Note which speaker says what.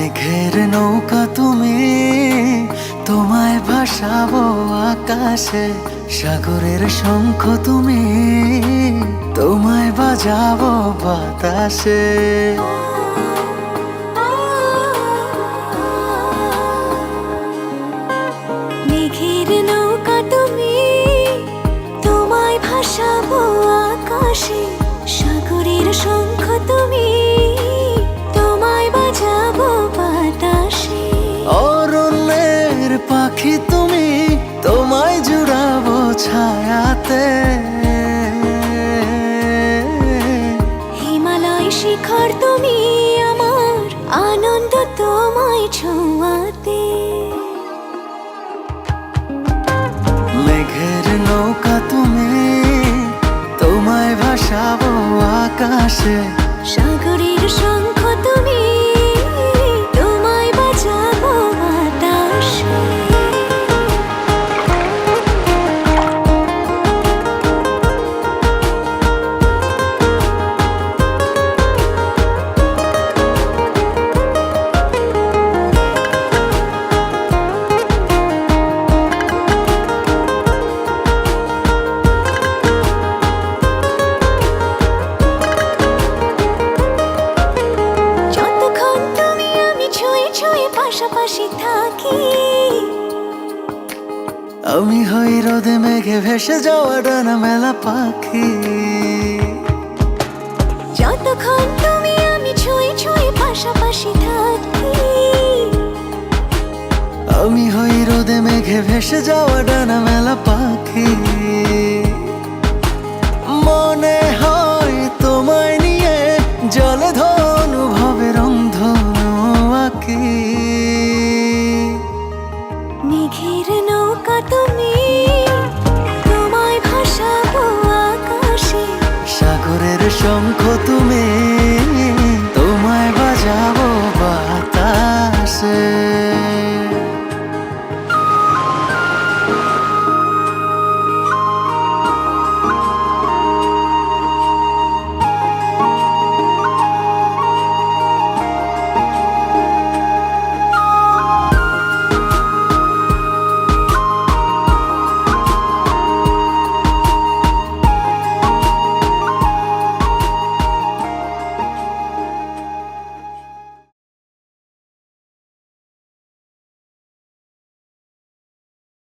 Speaker 1: মেঘের নৌকা তুমি, তোমায় ভাসাবো আকাশে। সাগরের শঙ্খ তুমি, তোমায় বাজাবো বাতাসে।
Speaker 2: মেঘের নৌকা তুমি, তোমায় ভাসাবো আকাশে। সাগরের শঙ্খ তুমি, তোমায় বাজাবো বাতাসে।
Speaker 1: অরণ্যের পাখি তুমি, তোমায় জুড়াবো ছায়াতে।
Speaker 2: হিমালয় শিখর তুমি, আমার আনন্দ তোমায় ছোঁয়াতে।
Speaker 1: মেঘের নৌকা তুমি, তোমায় ভাসাবো আকাশে।
Speaker 2: সাগরের শঙ্খ তুমি, তোমায় বাজাবো বাতাসে। যতক্ষণ তুমি আমি ছুঁয়ে ছুঁয়ে পাশাপাশি থাকি,
Speaker 1: আমি হই রোদে মেঘে ভেসে যাওয়া ডানা মেলা পাখি।
Speaker 2: যতক্ষণ তুমি আমি ছুঁয়ে ছুঁয়ে পাশাপাশি থাকি,
Speaker 1: আমি হই রোদে মেঘে ভেসে যাওয়া ডানা মেলা পাখি। মনে হয় তোমায় নিয়ে জলে ধনুভাবে রংধনু আঁকি।
Speaker 2: মেঘের নৌকা তুমি, তোমায় ভাসাবো আকাশে।
Speaker 1: সাগরের শঙ্খ তুমি,